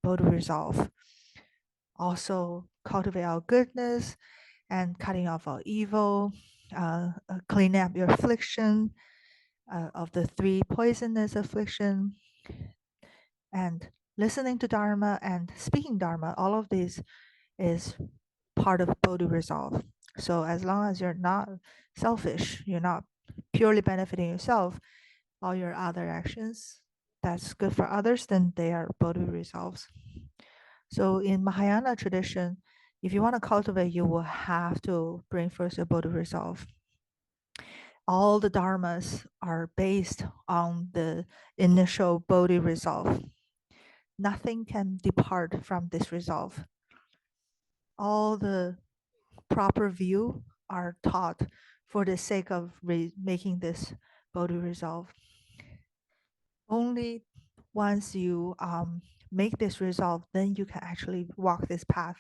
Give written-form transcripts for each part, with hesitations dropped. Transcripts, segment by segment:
Bodhi resolve. Also cultivate our goodness and cutting off our evil, cleaning up your affliction of the 3 poisonous affliction, and listening to Dharma and speaking Dharma. All of this is part of Bodhi resolve. So as long as you're not selfish, you're not purely benefiting yourself, all your other actions that's good for others, then they are Bodhi resolves. So in Mahayana tradition, if you want to cultivate, you will have to bring first your Bodhi resolve. All the dharmas are based on the initial Bodhi resolve. Nothing can depart from this resolve. All the proper view are taught for the sake of making this Bodhi resolve. Only once you make this resolve, then you can actually walk this path.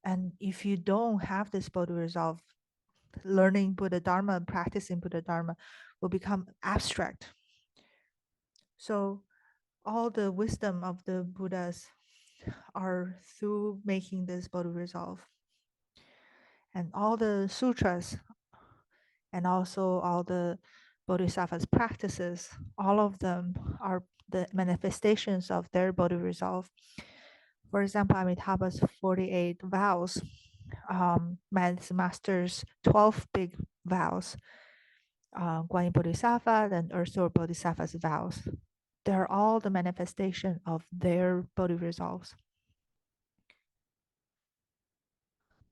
And if you don't have this Bodhi resolve, learning Buddha Dharma and practicing Buddha Dharma will become abstract. So all the wisdom of the Buddhas are through making this Bodhi resolve. And all the sutras and also all the Bodhisattvas practices, all of them are the manifestations of their Bodhi resolve. For example, Amitabha's 48 vows, Master's 12 big vows, Guanyin Bodhisattva and Earthsor Bodhisattva's vows. They're all the manifestation of their Bodhi resolves.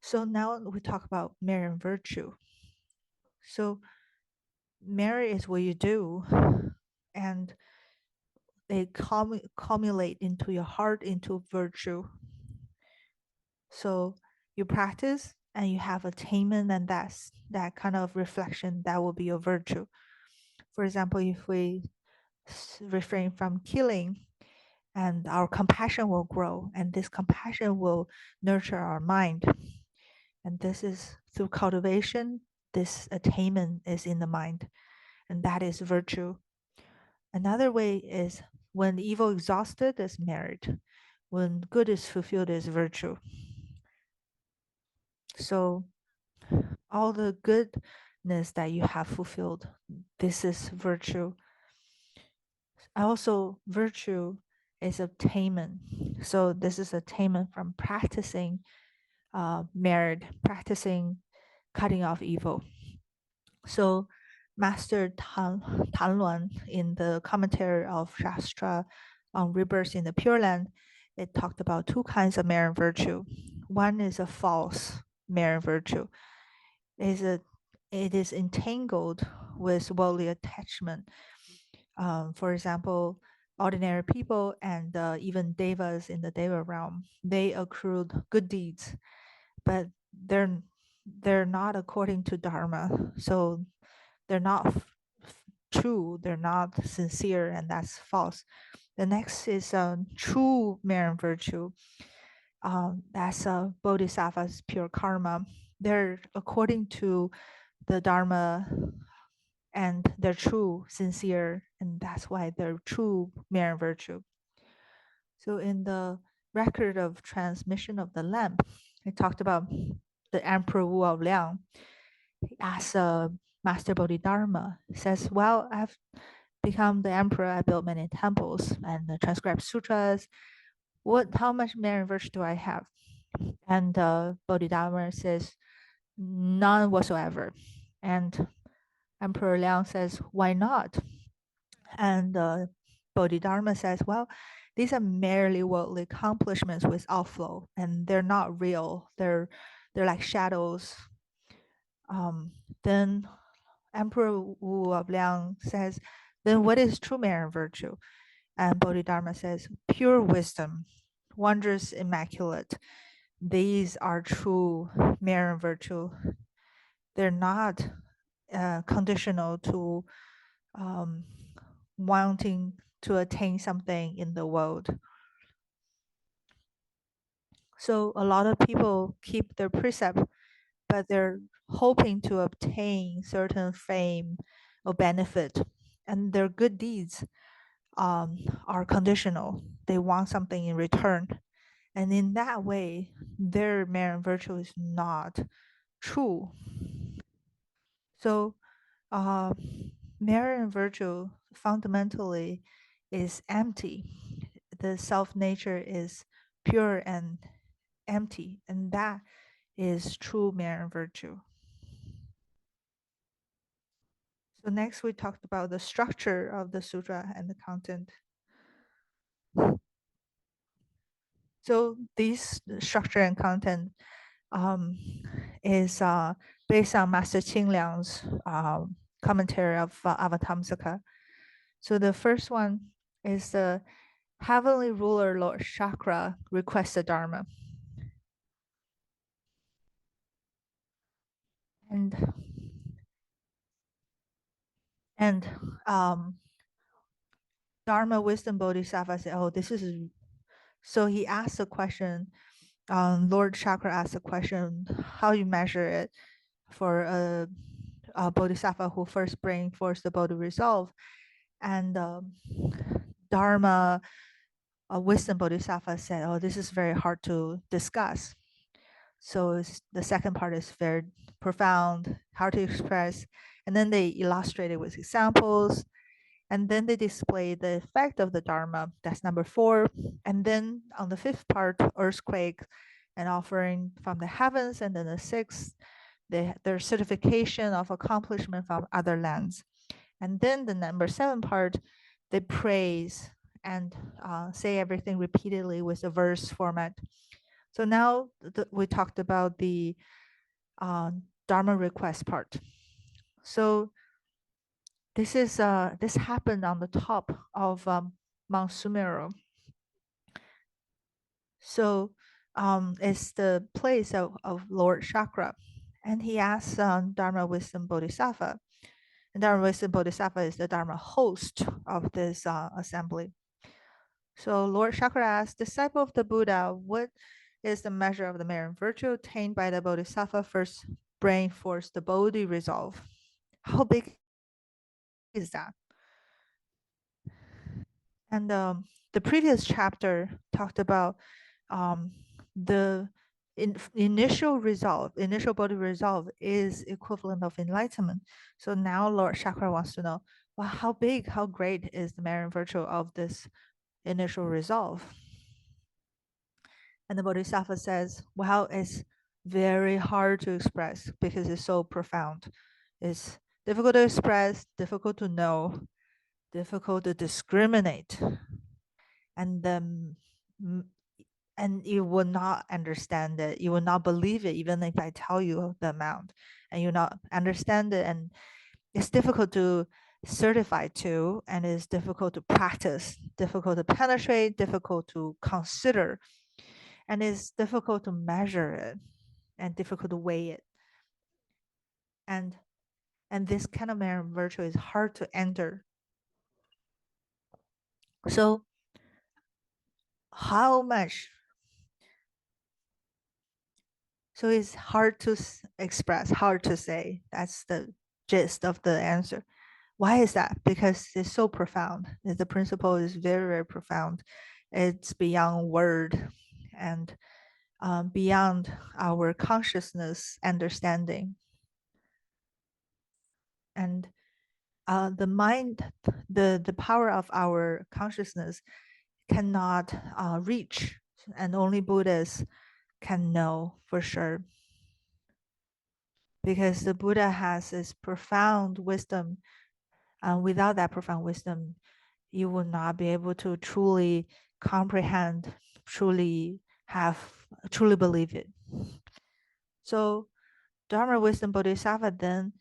So now we talk about merit and virtue. So merit is what you do, and they culminate into your heart into virtue. So you practice and you have attainment, and that's that kind of reflection that will be your virtue. For example, if we refrain from killing, and our compassion will grow, and this compassion will nurture our mind. And this is through cultivation, this attainment is in the mind, and that is virtue. Another way is when evil exhausted is merit, when good is fulfilled is virtue. So all the goodness that you have fulfilled, this is virtue. Also, virtue is attainment. So this is attainment from practicing merit, practicing cutting off evil. So Master Tan Luan, in the commentary of Shastra on rebirth in the Pure Land, it talked about 2 kinds of merit and virtue. One is a false merit and virtue. It is entangled with worldly attachment. For example, ordinary people and even devas in the deva realm, they accrued good deeds, but they're not according to Dharma. So they're not true, they're not sincere, and that's false. The next is true merit and virtue. That's Bodhisattva's pure karma. They're according to the Dharma, and they're true, sincere, and that's why they're true merit and virtue. So in the record of transmission of the lamp, it talked about the Emperor Wu of Liang. He asked Master Bodhidharma, says, well, I've become the emperor, I built many temples and transcribed sutras. How much merit and virtue do I have? And Bodhidharma says, none whatsoever. And Emperor Liang says, why not? And Bodhidharma says, well, these are merely worldly accomplishments with outflow, and they're not real. They're like shadows. Then Emperor Wu of Liang says, then what is true merit and virtue? And Bodhidharma says, pure wisdom, wondrous, immaculate. These are true merit and virtue. They're not conditional to wanting to attain something in the world. So a lot of people keep their precept, but they're hoping to obtain certain fame or benefit, and their good deeds are conditional. They want something in return. And in that way, their merit and virtue is not true. So uh, merit and virtue fundamentally is empty. The self nature is pure and empty, and that is true merit and virtue. So next we talked about the structure of the sutra and the content. So this structure and content is based on Master Qing Liang's commentary of Avatamsaka. So the first one is the heavenly ruler Lord Chakra requests the Dharma. And Dharma wisdom Bodhisattva said, oh, this is, so he asked a question, Lord Chakra asked a question, how you measure it for a Bodhisattva who first bring forth the Bodhi resolve. And Dharma wisdom Bodhisattva said, oh, this is very hard to discuss. So the second part is very profound, hard to express. And then they illustrate it with examples. And then they display the effect of the Dharma. That's number 4. And then on the 5th part, earthquake and offering from the heavens. And then the 6th, their certification of accomplishment from other lands. And then the number 7 part, they praise and say everything repeatedly with a verse format. So now we talked about the Dharma request part. So this is this happened on the top of Mount Sumeru. So it's the place of Lord Chakra, and he asks Dharma Wisdom Bodhisattva. And Dharma Wisdom Bodhisattva is the Dharma host of this assembly. So Lord Chakra asks, disciple of the Buddha, what is the measure of the merit and virtue attained by the Bodhisattva first bring forth the Bodhi resolve? How big is that? And the previous chapter talked about the initial resolve, initial Bodhi resolve is equivalent of enlightenment. So now Lord Chakra wants to know, well, how big, how great is the merit and virtue of this initial resolve? And the Bodhisattva says, well, it's very hard to express because it's so profound. It's difficult to express, difficult to know, difficult to discriminate. And and you will not understand it. You will not believe it, even if I tell you the amount, and you not understand it. And it's difficult to certify to, and it's difficult to practice, difficult to penetrate, difficult to consider, and it's difficult to measure it, and difficult to weigh it. And this kind of merit virtue is hard to enter. So how much? So it's hard to express, hard to say. That's the gist of the answer. Why is that? Because it's so profound. The principle is very, very profound. It's beyond word and beyond our consciousness understanding. And the mind, the power of our consciousness cannot reach, and only Buddhists can know for sure. Because the Buddha has this profound wisdom. Without that profound wisdom, you will not be able to truly comprehend, truly believe it. So Dharma Wisdom Bodhisattva then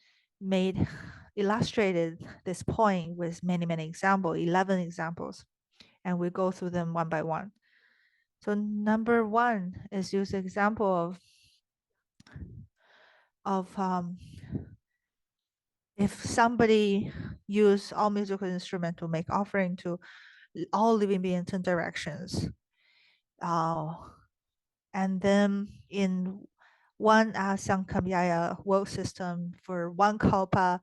illustrated this point with many, many examples, 11 examples, and we go through them one by one. So number 1 is use the example of if somebody use all musical instruments to make offering to all living beings in directions, and then in one Sankhamyaya world system for one kalpa,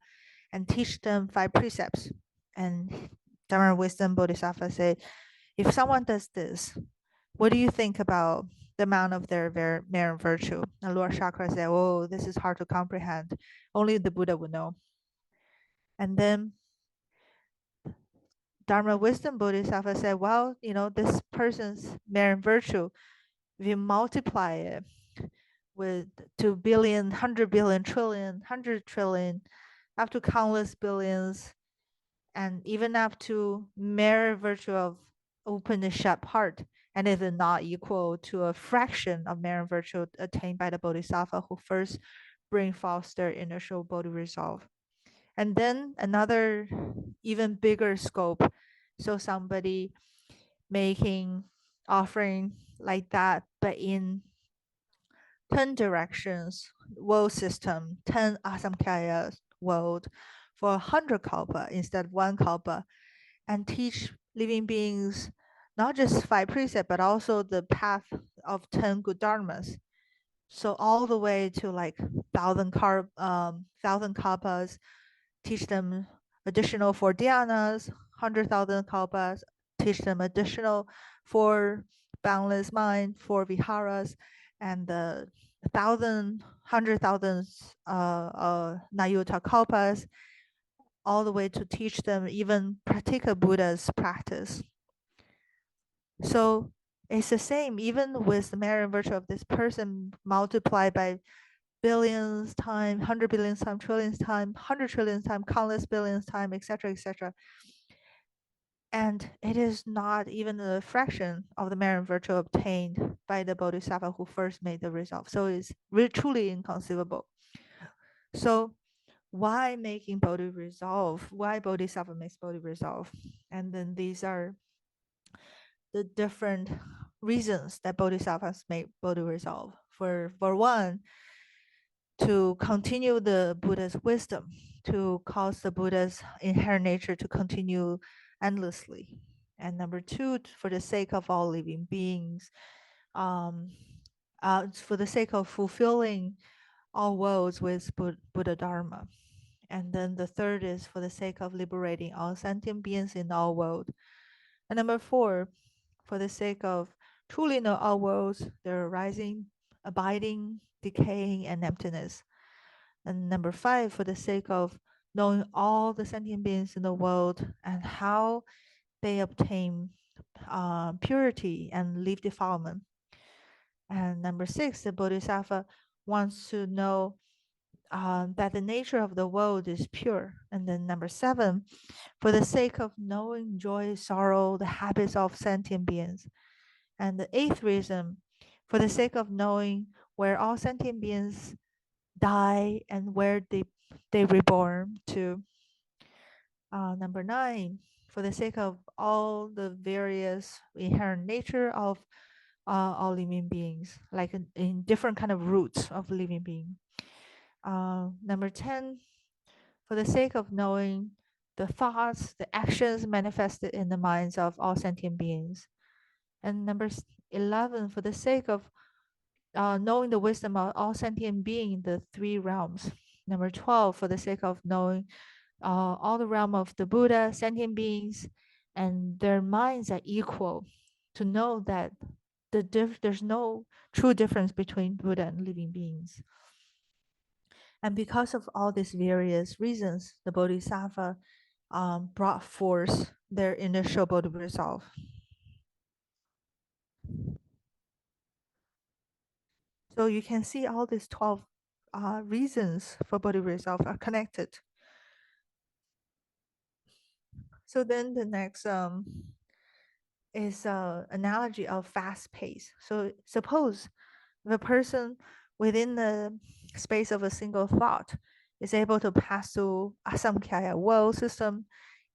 and teach them 5 precepts, and Dharma wisdom Bodhisattva say, if someone does this, what do you think about the amount of their merit virtue? And Lord Chakra said, oh, this is hard to comprehend. Only the Buddha would know. And then Dharma wisdom Bodhisattva said, well, this person's merit virtue, if you multiply it with 2 billion, 100 billion, trillion, 100 trillion, up to countless billions, and even up to mere virtue of open the shut heart, and it is not equal to a fraction of mere virtue attained by the Bodhisattva who first bring forth their initial Bodhi resolve. And then another even bigger scope. So somebody making offering like that, but in 10 directions, world system, 10 asamkhya world for 100 kalpa instead of 1 kalpa, and teach living beings not just 5 precepts, but also the path of 10 good dharmas. So all the way to like 1,000 kalpas, teach them additional 4 dhyanas, 100,000 kalpas, teach them additional 4 boundless mind, 4 viharas, and the 100,000 Nayuta kalpas, all the way to teach them even practical Buddha's practice. So it's the same, even with the merit and virtue of this person multiplied by billions time, 100 billions time, trillions time, 100 trillions time, countless billions time, etc., etc. And it is not even a fraction of the merit and virtue obtained by the Bodhisattva who first made the resolve. So it's really truly inconceivable. So why making Bodhi resolve? Why Bodhisattva makes Bodhi resolve? And then these are the different reasons that Bodhisattvas make Bodhi resolve. For one, to continue the Buddha's wisdom, to cause the Buddha's inherent nature to continue endlessly. And number 2, for the sake of all living beings, for the sake of fulfilling all worlds with Buddha Dharma. And then the third is for the sake of liberating all sentient beings in all worlds. And number 4, for the sake of truly know all worlds, their arising, abiding, decaying, and emptiness. And number 5, for the sake of knowing all the sentient beings in the world and how they obtain purity and leave defilement. And number 6, the Bodhisattva wants to know that the nature of the world is pure. And then number 7, for the sake of knowing joy, sorrow, the habits of sentient beings. And the 8th reason, for the sake of knowing where all sentient beings die and where they reborn to. Number 9, for the sake of all the various inherent nature of all living beings, like in different kind of roots of living being. Number 10, for the sake of knowing the thoughts, the actions manifested in the minds of all sentient beings. And number 11, for the sake of knowing the wisdom of all sentient beings in the 3 realms. Number 12, for the sake of knowing all the realm of the Buddha, sentient beings, and their minds are equal, to know that there's no true difference between Buddha and living beings. And because of all these various reasons, the Bodhisattva brought forth their initial Bodhi resolve. So you can see all these 12 reasons for Bodhi resolve are connected. So then the next is an analogy of fast pace. So suppose if a person within the space of a single thought is able to pass through Asamkhya world system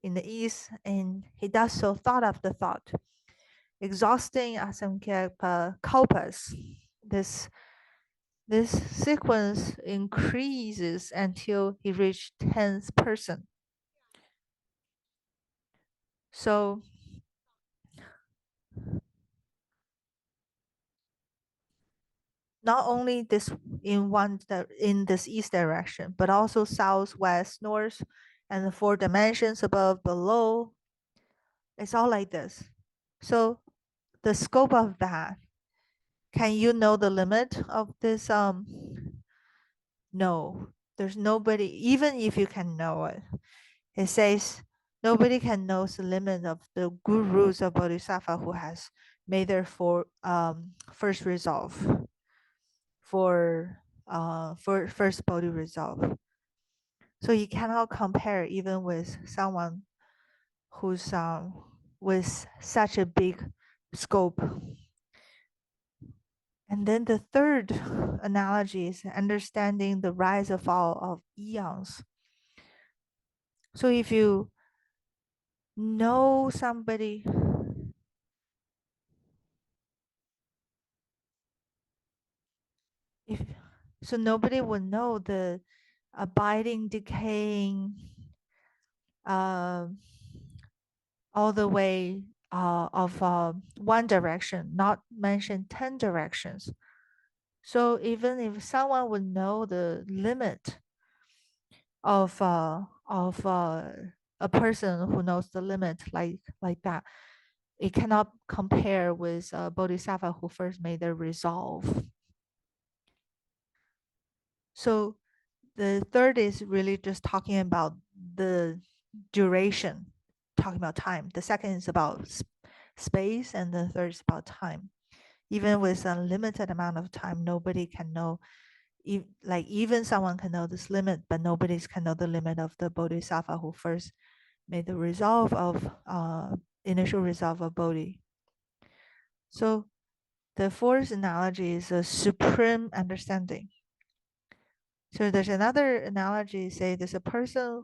in the east, and he does so thought after thought, exhausting Asamkhya kalpas, this sequence increases until he reached 10th person. So not only this in this east direction, but also south, west, north, and the 4 dimensions above, below, It's all like this. So the scope of that, can you know the limit of this? No, there's nobody, even if you can know it. It says nobody can know the limit of the good rules of Bodhisattva who has made their first resolve for first Bodhi resolve. So you cannot compare even with someone who's with such a big scope. And then the third analogy is understanding the rise and fall of eons. So if you know somebody, if so nobody will know the abiding, decaying, uh, all the way of one direction, not mention 10 directions. So even if someone would know the limit of a person who knows the limit like that, it cannot compare with a bodhisattva who first made the resolve. So the third is really just talking about the duration, talking about time. The second is about space, and the third is about time. Even with a limited amount of time, nobody can know. Like even someone can know this limit, but nobody can know the limit of the bodhisattva who first made the resolve of initial resolve of bodhi. So the fourth analogy is a supreme understanding. So there's another analogy, say there's a person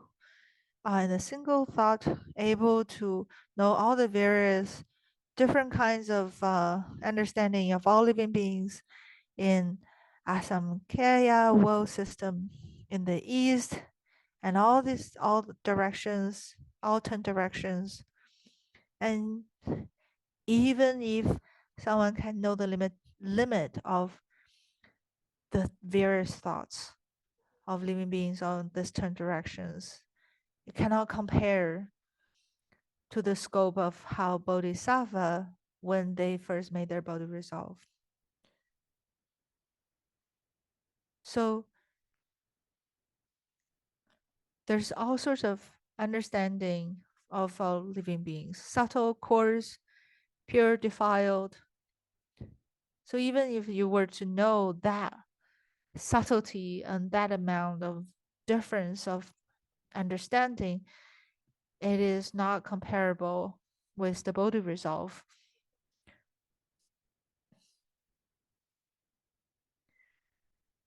in a single thought able to know all the various different kinds of understanding of all living beings in Asamkhya world system in the east, and all the directions, all 10 directions. And even if someone can know the limit of the various thoughts of living beings on these 10 directions, it cannot compare to the scope of how Bodhisattva when they first made their Bodhi resolve. So there's all sorts of understanding of all living beings, subtle, coarse, pure, defiled. So even if you were to know that subtlety and that amount of difference of understanding, it is not comparable with the Bodhi resolve.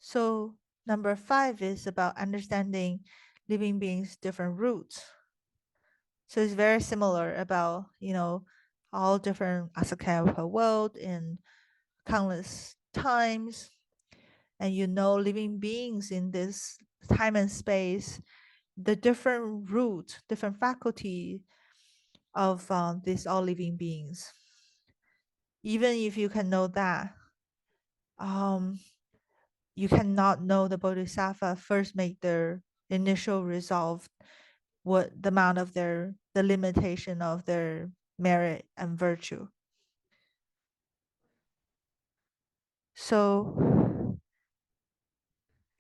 So number 5 is about understanding living beings' different roots. So it's very similar about, all different aspects of the world in countless times. And living beings in this time and space, the different root, different faculty of these all living beings. Even if you can know that, you cannot know the Bodhisattva first make their initial resolve, what the amount of the limitation of their merit and virtue. So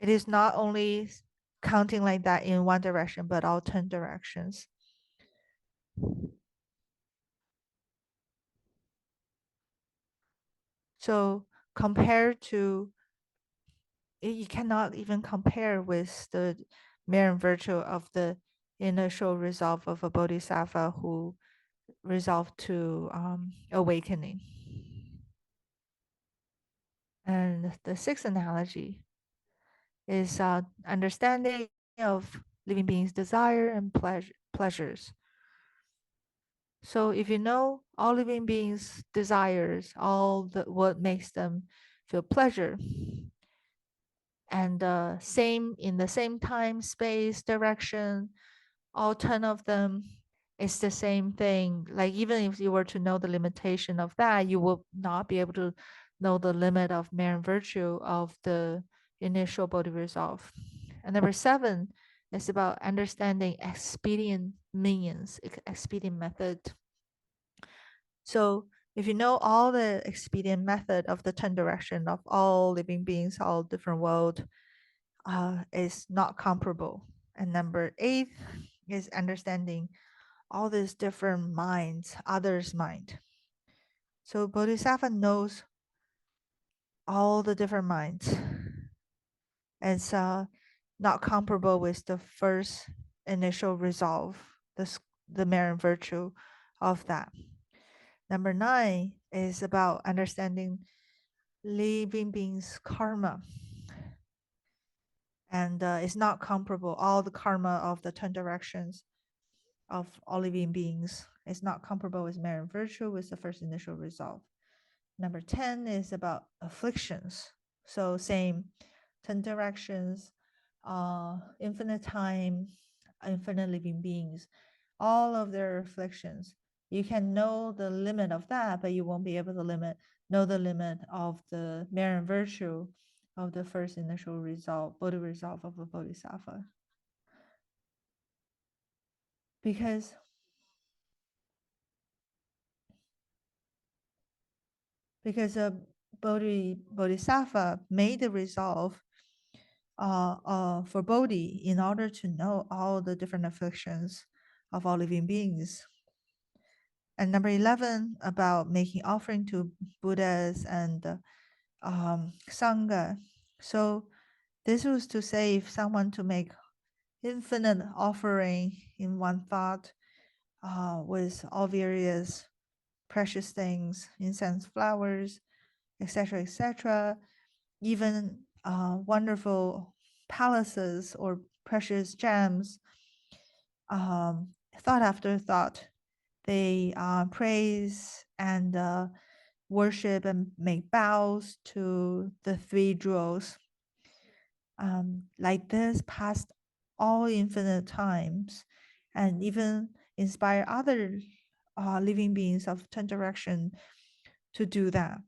it is not only counting like that in one direction, but all 10 directions. So compared to, you cannot even compare with the merit and virtue of the initial resolve of a bodhisattva who resolved to awakening. And the sixth analogy is understanding of living beings' desire and pleasures. So if you know all living beings' desires, what makes them feel pleasure, and same in the same time, space, direction, all 10 of them, it's the same thing. Like even if you were to know the limitation of that, you will not be able to know the limit of merit and virtue of the initial Bodhi resolve. And number 7 is about understanding expedient means, expedient method. So if you know all the expedient method of the 10 direction of all living beings, all different world, is not comparable. And number 8 is understanding all these different minds, others' mind. So Bodhisattva knows all the different minds. It's not comparable with the first initial resolve, the merit virtue of that. Number 9 is about understanding living beings' karma. And it's not comparable. All the karma of the 10 directions of all living beings is not comparable with merit virtue with the first initial resolve. Number 10 is about afflictions. So same, 10 directions, infinite time, infinite living beings, all of their afflictions. You can know the limit of that, but you won't be able to know the limit of the merit virtue of the first initial resolve, Bodhi resolve of a Bodhisattva. Because a Bodhisattva made the resolve for Bodhi in order to know all the different afflictions of all living beings. And number 11, about making offering to Buddhas and Sangha. So this was to say if someone to make infinite offering in one thought with all various precious things, incense, flowers, etc., etc., even wonderful palaces or precious gems, thought after thought, they praise and worship and make bows to the three jewels. Like this past all infinite times, and even inspire other living beings of 10 direction to do that.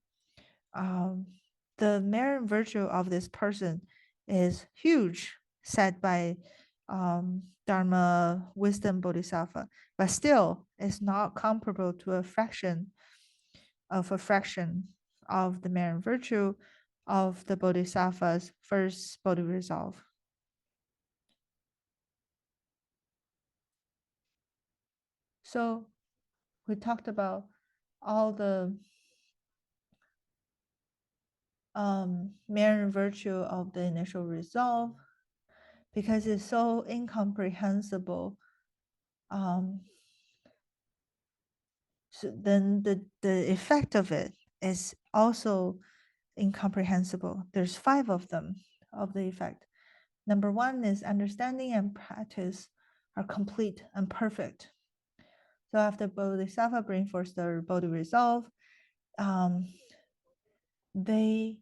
The merit virtue of this person is huge, said by Dharma wisdom bodhisattva, but still it's not comparable to a fraction of the merit virtue of the bodhisattva's first bodhi resolve. So we talked about all the merit virtue of the initial resolve because it's so incomprehensible. So then the effect of it is also incomprehensible. There's 5 of them of the effect. Number 1 is understanding and practice are complete and perfect. So after Bodhisattva bring forth the Bodhi resolve, they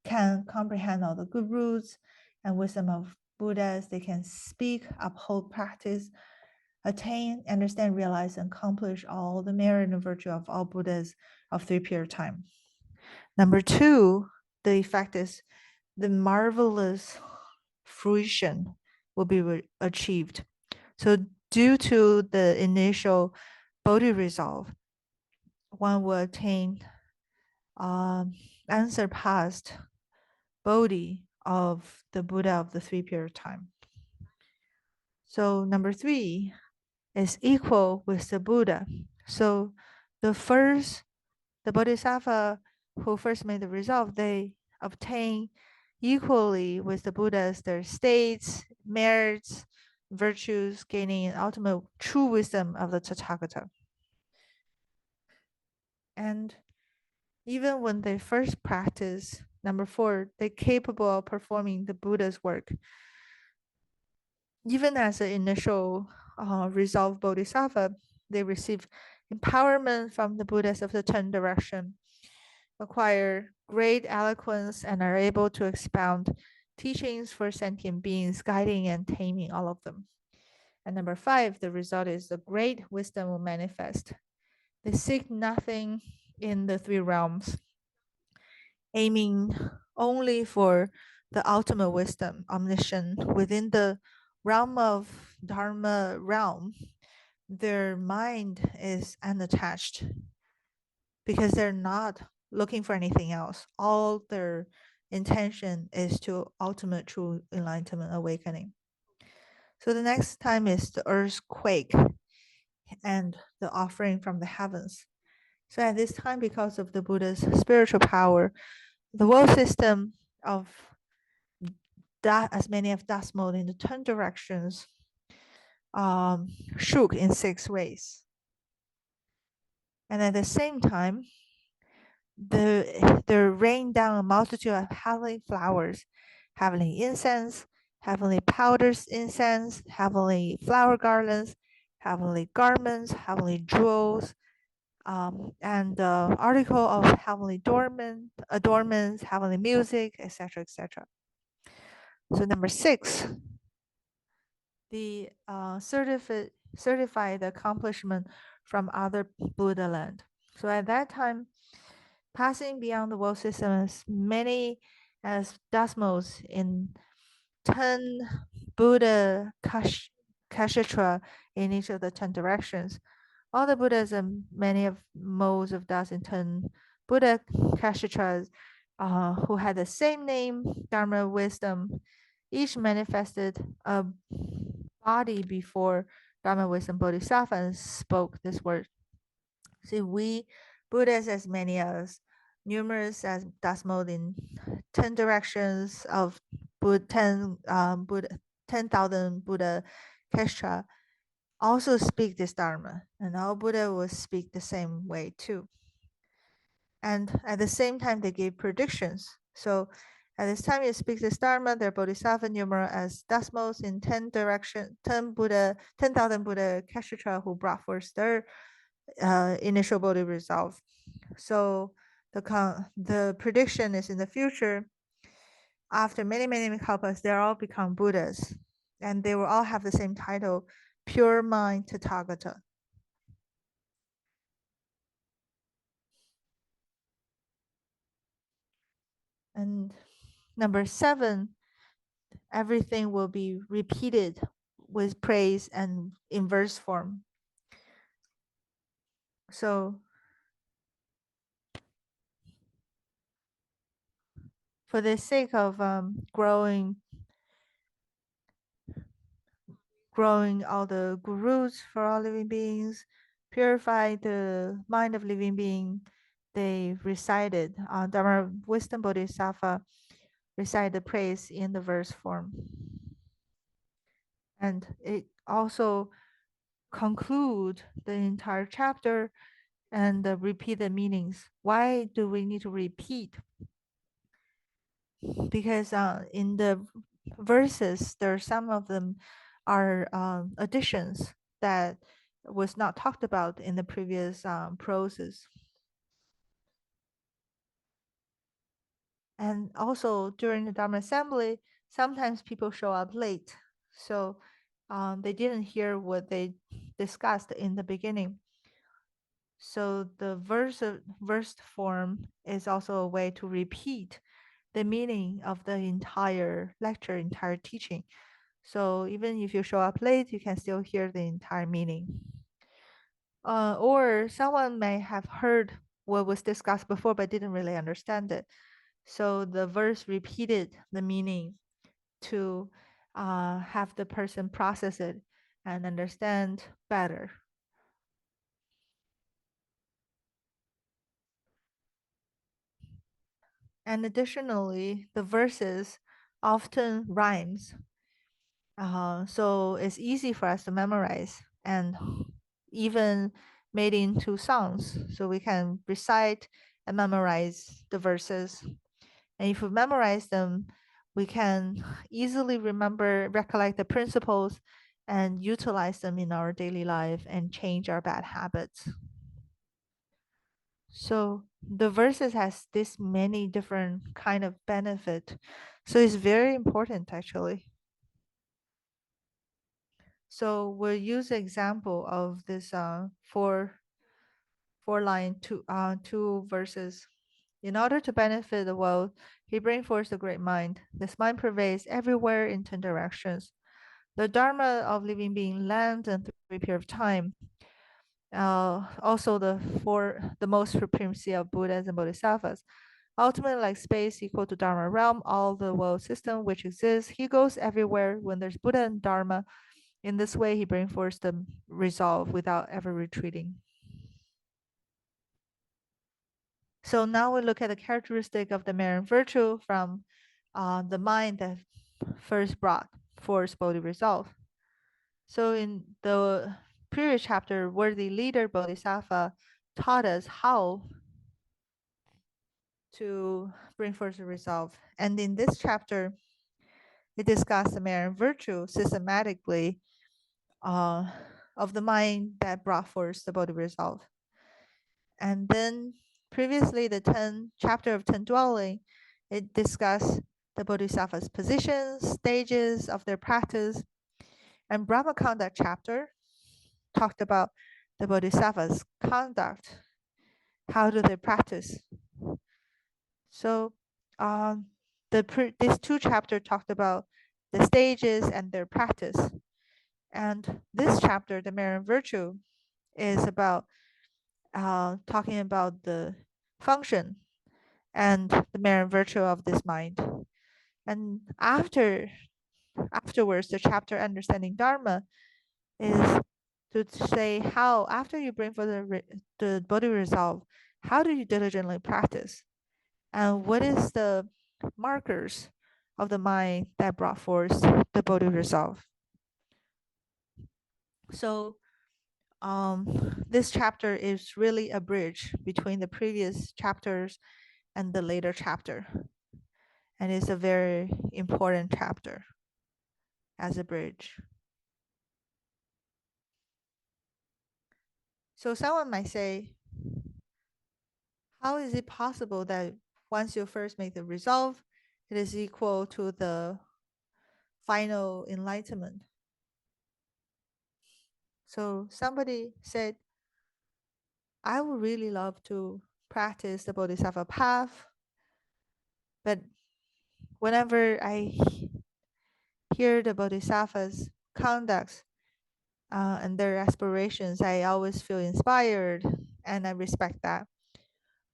can comprehend all the good roots and wisdom of Buddhas. They can speak, uphold practice, attain, understand, realize, and accomplish all the merit and virtue of all Buddhas of 3 period time. Number 2, the effect is the marvelous fruition will be achieved. So due to the initial Bodhi resolve, one will attain unsurpassed Bodhi of the Buddha of the 3 period time. So number 3 is equal with the Buddha. So the Bodhisattva who first made the resolve, they obtain equally with the Buddhas their states, merits, virtues, gaining ultimate true wisdom of the Tathagata. And even when they first practice, number 4, they're capable of performing the Buddha's work. Even as an initial resolve Bodhisattva, they receive empowerment from the Buddhas of the 10 direction, acquire great eloquence, and are able to expound teachings for sentient beings, guiding and taming all of them. And number 5, the result is the great wisdom will manifest. They seek nothing in the 3 realms, aiming only for the ultimate wisdom, omniscience, within the realm of Dharma realm. their mind is unattached because they're not looking for anything else. All their intention is to ultimate true enlightenment awakening. So the next time is the earthquake and the offering from the heavens. So at this time, because of the Buddha's spiritual power, the world system of that as many of dust mode in the 10 directions shook in 6 ways. And at the same time, there rained down a multitude of heavenly flowers, heavenly incense, heavenly powders incense, heavenly flower garlands, heavenly garments, heavenly jewels, and the article of heavenly adornments, heavenly music, etc., etc. So number 6, the certified accomplishment from other Buddha land. So at that time, passing beyond the world system as many as dozens in 10 Buddha Kashatra in each of the 10 directions. All the Buddhas and many of modes of dust in 10 Buddha Kshetras who had the same name, Dharma, wisdom, each manifested a body before Dharma, wisdom, bodhisattva and spoke this word. See, we Buddhas, as many as numerous as dust mode in 10 directions of 10,000 Buddha Kestra, also speak this Dharma, and all Buddha will speak the same way too. And at the same time, they gave predictions. So at this time, you speak this Dharma, their Bodhisattva numeral as dust modes in 10 direction, 10,000 Buddha Kestra who brought forth their initial Bodhi resolve. So the prediction is in the future, after many, many kalpas, they all become Buddhas. And they will all have the same title, Pure Mind Tathagata. And number 7, everything will be repeated with praise and in verse form. So for the sake of growing all the gurus for all living beings, purify the mind of living being, they recited Dharma Wisdom Bodhisattva recite the praise in the verse form. And it also conclude the entire chapter and repeat the meanings. Why do we need to repeat? Because in the verses, there are some of them are additions that was not talked about in the previous proses. And also during the Dharma assembly, sometimes people show up late. So they didn't hear what they discussed in the beginning. So the verse form is also a way to repeat the meaning of the entire lecture, entire teaching. So even if you show up late, you can still hear the entire meaning. Or someone may have heard what was discussed before but didn't really understand it. So the verse repeated the meaning to have the person process it and understand better. And additionally, the verses often rhymes. So it's easy for us to memorize and even made into songs. So we can recite and memorize the verses. And if we memorize them, we can easily recollect the principles and utilize them in our daily life and change our bad habits. So the verses has this many different kind of benefit. So it's very important actually. So we'll use example of this four line two verses. In order to benefit the world, he brings forth the great mind. This mind pervades everywhere in 10 directions. the Dharma of living being, length, and 3 period of time. Also the most supremacy of Buddhas and Bodhisattvas. Ultimately, like space equal to Dharma realm, all the world system which exists, he goes everywhere when there's Buddha and Dharma. In this way, he brings forth the resolve without ever retreating. So now we look at the characteristic of the merit virtue from the mind that first brought forth Bodhi resolve. So in the previous chapter, worthy leader Bodhisattva taught us how to bring forth the resolve. And in this chapter, it discussed the merit virtue systematically of the mind that brought forth the Bodhi resolve. And then previously, the 10th chapter of 10 dwelling, it discussed the Bodhisattva's positions, stages of their practice. And Brahma conduct chapter talked about the Bodhisattva's conduct. How do they practice? So these 2 chapters talked about the stages and their practice. And this chapter, the merit and virtue, is about talking about the function and the merit and virtue of this mind. And afterwards, the chapter understanding Dharma is to say how, after you bring for the Bodhi resolve, how do you diligently practice? And what is the markers of the mind that brought forth the Bodhi resolve? So this chapter is really a bridge between the previous chapters and the later chapter. And it's a very important chapter as a bridge. So someone might say, how is it possible that once you first make the resolve, it is equal to the final enlightenment? So somebody said, I would really love to practice the Bodhisattva path, but whenever I hear the Bodhisattva's conducts and their aspirations, I always feel inspired, and I respect that.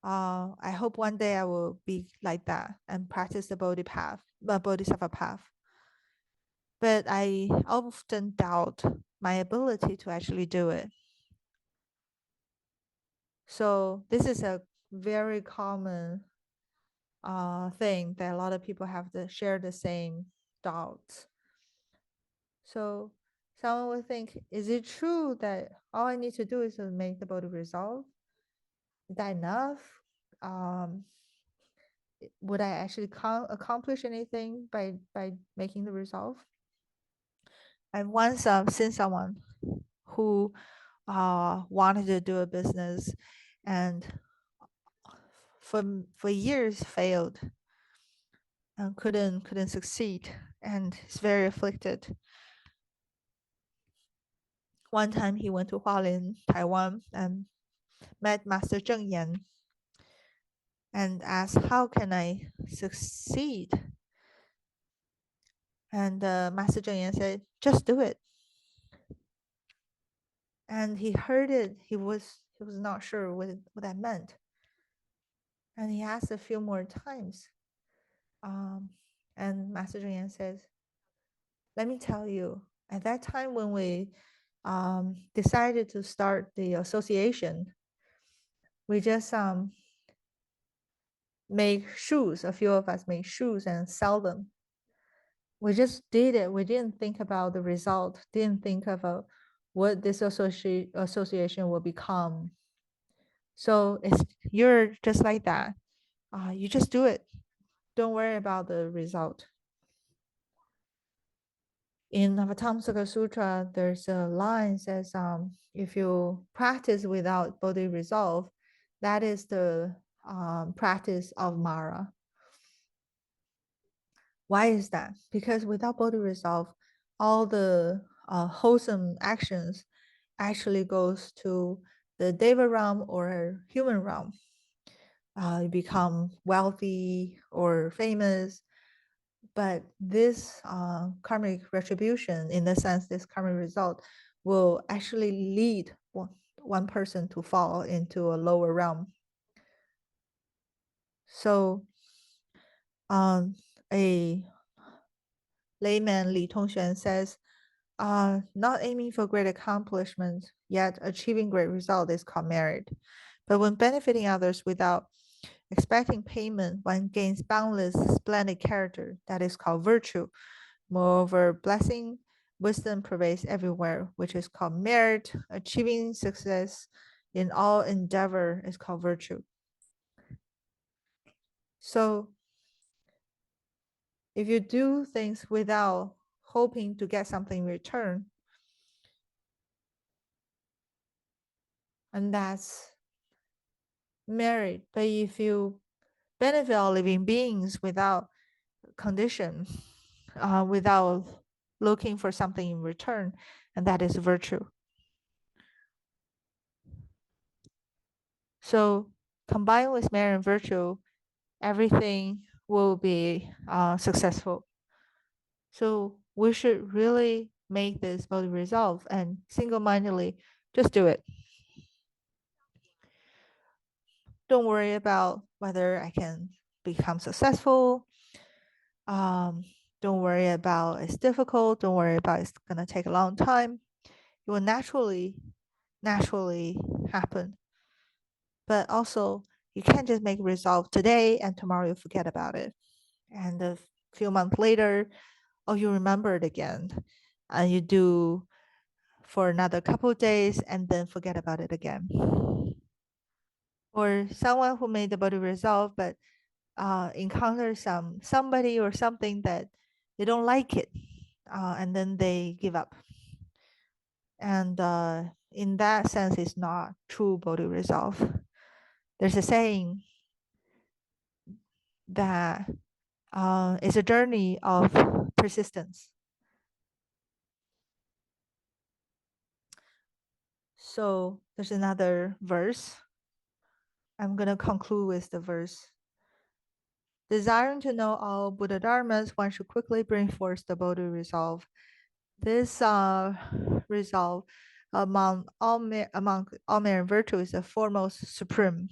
I hope one day I will be like that and practice the Bodhisattva path. But I often doubt my ability to actually do it. So this is a very common thing that a lot of people have to share the same doubts. So someone would think, is it true that all I need to do is to make the Bodhi resolve? Is that enough? Would I actually accomplish anything by making the resolve? And once seen someone who wanted to do a business and for years failed and couldn't succeed, and is very afflicted. One time he went to Hualien, Taiwan, and met Master Zheng Yan and asked, how can I succeed? And Master Zheng Yan said, just do it. And he heard it. He was not sure what that meant. And he asked a few more times. And Master Zheng Yan says, let me tell you, at that time when we decided to start the association, we just make shoes. A few of us make shoes and sell them. We just did it. We didn't think about the result, didn't think about what this association will become. So you're just like that. You just do it. Don't worry about the result. In Avatamsaka Sutra, there's a line that says, if you practice without Bodhi resolve, that is the practice of Mara. Why is that? Because without Bodhi resolve, all the wholesome actions actually goes to the Deva realm or human realm. You become wealthy or famous, but this karmic retribution, in the sense, this karmic result will actually lead one person to fall into a lower realm. So a layman Li Tongxuan says, not aiming for great accomplishments, yet achieving great result is called merit. But when benefiting others without expecting payment, one gains boundless, splendid character. That is called virtue. Moreover, blessing, wisdom pervades everywhere, which is called merit. Achieving success in all endeavor is called virtue. So if you do things without hoping to get something in return, and that's merit. But if you benefit all living beings without condition, without looking for something in return, and that is virtue. So combined with merit and virtue, everything will be successful. So we should really make this bodhi resolve and single-mindedly just do it. Don't worry about whether I can become successful. Don't worry about it's difficult. Don't worry about it's gonna take a long time. It will naturally happen. But also, you can't just make resolve today and tomorrow you forget about it. And a few months later, oh, you remember it again. And you do for another couple of days and then forget about it again. Or someone who made the body resolve but encounters somebody or something that they don't like it, and then they give up. And in that sense, it's not true body resolve. There's a saying that it's a journey of persistence. So there's another verse. I'm going to conclude with the verse. Desiring to know all Buddha Dharmas, one should quickly bring forth the Bodhi resolve. This resolve among all merit and virtue is the foremost supreme.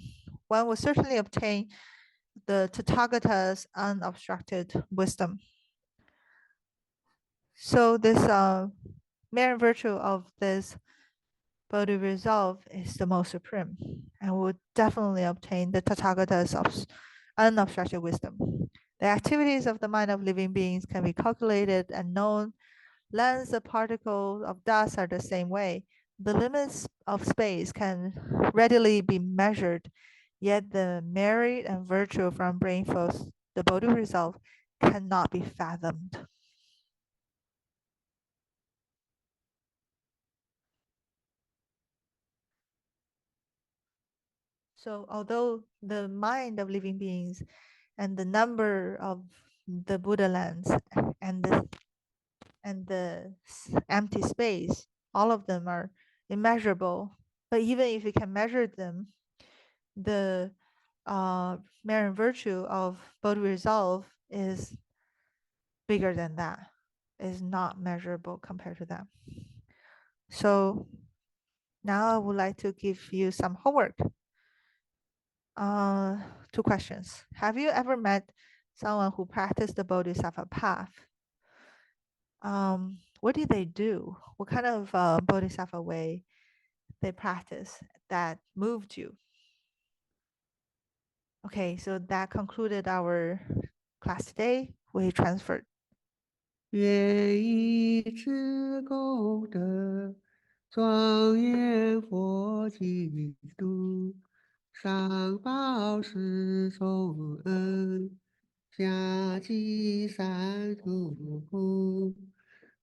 One will certainly obtain the Tathagata's unobstructed wisdom. So this merit and virtue of this Bodhi resolve is the most supreme, and will definitely obtain the Tathagata's unobstructed wisdom. The activities of the mind of living beings can be calculated and known. Lengths of particles of dust are the same way. The limits of space can readily be measured, yet the merit and virtue from bringing forth the Bodhi resolve cannot be fathomed. So although the mind of living beings and the number of the Buddha lands and the empty space, all of them are immeasurable. But even if you can measure them, the merit and virtue of Bodhi resolve is bigger than that, is not measurable compared to that. So now I would like to give you some homework. 2 questions. Have you ever met someone who practiced the Bodhisattva path? What did they do? What kind of Bodhisattva way they practice that moved you? Okay, so that concluded our class today. We transferred. 愿以此功德，庄严佛净土，上报四重恩，下济三途苦，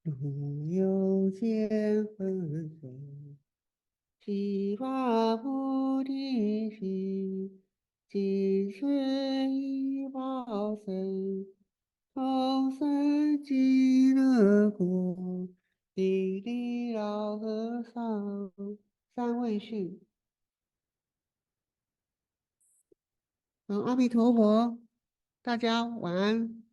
如有见分身，悉发菩提心，尽是一报身。高山极乐国，地地老和尚三位序。阿弥陀佛，大家晚安。